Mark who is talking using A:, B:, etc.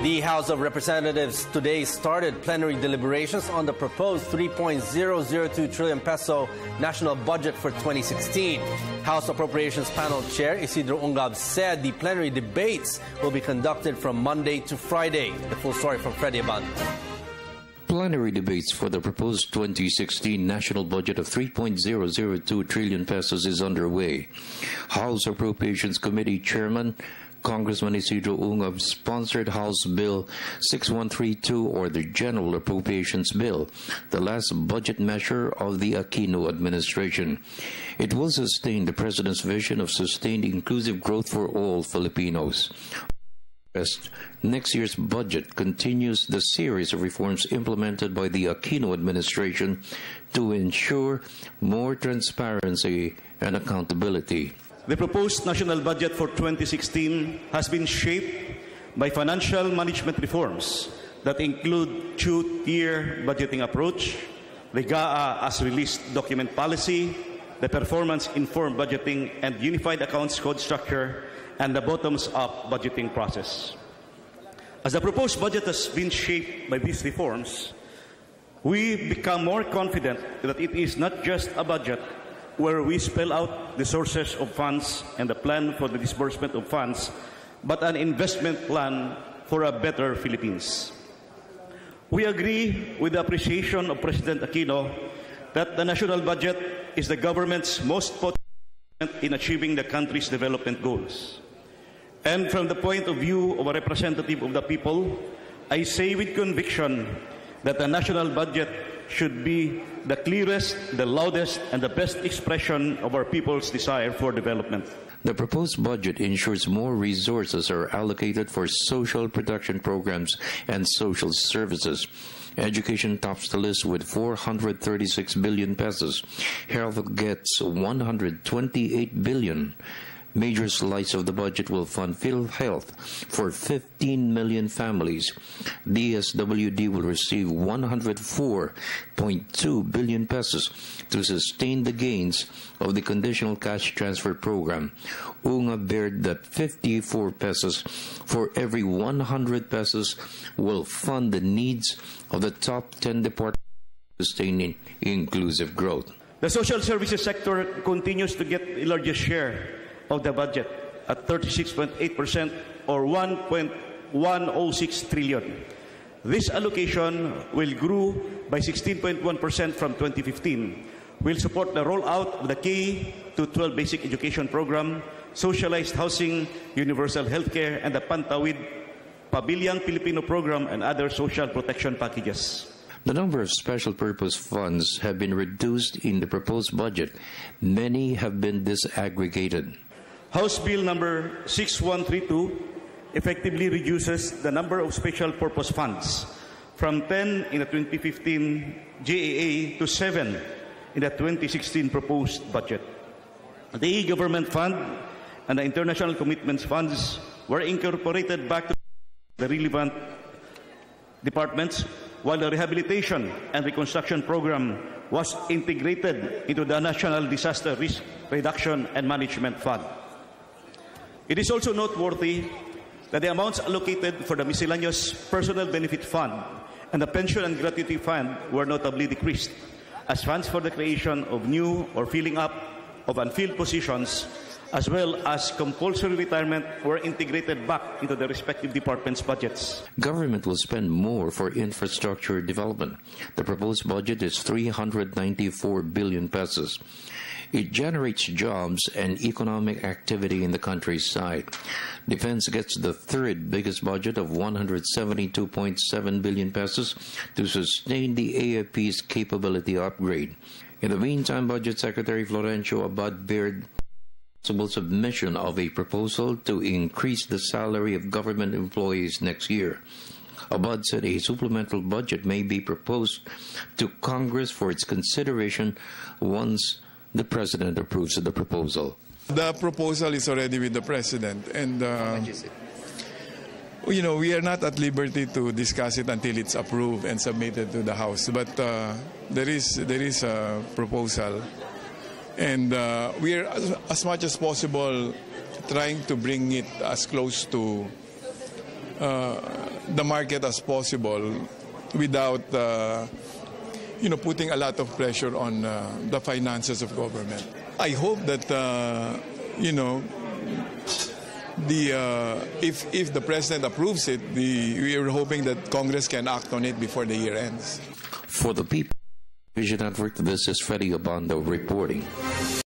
A: The House of Representatives today started plenary deliberations on the proposed 3.002 trillion peso national budget for 2016. House Appropriations Panel Chair Isidro Ungab said the plenary debates will be conducted from Monday to Friday. The full story from Freddie Abando.
B: Plenary debates for the proposed 2016 national budget of 3.002 trillion pesos is underway. House Appropriations Committee Chairman Congressman Isidro Ungab sponsored House Bill 6132, or the General Appropriations Bill, the last budget measure of the Aquino administration. It will sustain the President's vision of sustained inclusive growth for all Filipinos. Next year's budget continues the series of reforms implemented by the Aquino administration to ensure more transparency and accountability.
C: The proposed national budget for 2016 has been shaped by financial management reforms that include two-tier budgeting approach, the GAA as released document policy, the performance-informed budgeting and unified accounts code structure, and the bottoms-up budgeting process. As the proposed budget has been shaped by these reforms, we become more confident that it is not just a budget where we spell out the sources of funds and the plan for the disbursement of funds, but an investment plan for a better Philippines. We agree with the appreciation of President Aquino that the national budget is the government's most potent in achieving the country's development goals. And from the point of view of a representative of the people, I say with conviction that the national budget should be the clearest, the loudest, and the best expression of our people's desire for development.
B: The proposed budget ensures more resources are allocated for social protection programs and social services. Education tops the list with 436 billion pesos. Health gets 128 billion. Major slice of the budget will fund PhilHealth for 15 million families. DSWD will receive 104.2 billion pesos to sustain the gains of the conditional cash transfer program. Ungab bared that 54 pesos for every 100 pesos will fund the needs of the top 10 departments sustaining inclusive growth.
C: The social services sector continues to get the largest share of the budget at 36.8% or 1.106 trillion. This allocation will grow by 16.1% from 2015. Will support the rollout of the K-12 basic education program, socialized housing, universal healthcare, and the Pantawid Pamilyang Pilipino program and other social protection packages.
B: The number of special purpose funds have been reduced in the proposed budget. Many have been disaggregated.
C: House Bill number 6132 effectively reduces the number of special purpose funds from 10 in the 2015 GAA to 7 in the 2016 proposed budget. The e-government fund and the international commitments funds were incorporated back to the relevant departments, while the rehabilitation and reconstruction program was integrated into the National Disaster Risk Reduction and Management Fund. It is also noteworthy that the amounts allocated for the miscellaneous personal benefit fund and the pension and gratuity fund were notably decreased, as funds for the creation of new or filling up of unfilled positions, as well as compulsory retirement, were integrated back into the respective departments' budgets.
B: Government will spend more for infrastructure development. The proposed budget is 394 billion pesos. It generates jobs and economic activity in the countryside. Defense gets the third biggest budget of 172.7 billion pesos to sustain the AFP's capability upgrade. In the meantime, Budget Secretary Florencio Abad bared possible submission of a proposal to increase the salary of government employees next year. Abad said a supplemental budget may be proposed to Congress for its consideration once the President approves of the proposal.
D: The proposal is already with the President, and we are not at liberty to discuss it until it's approved and submitted to the House. But there is a proposal, and we are as much as possible trying to bring it as close to the market as possible without putting a lot of pressure on the finances of government. I hope that if the president approves it, we are hoping that Congress can act on it before the year ends.
B: For the PTV Network, this is Freddie Abando reporting.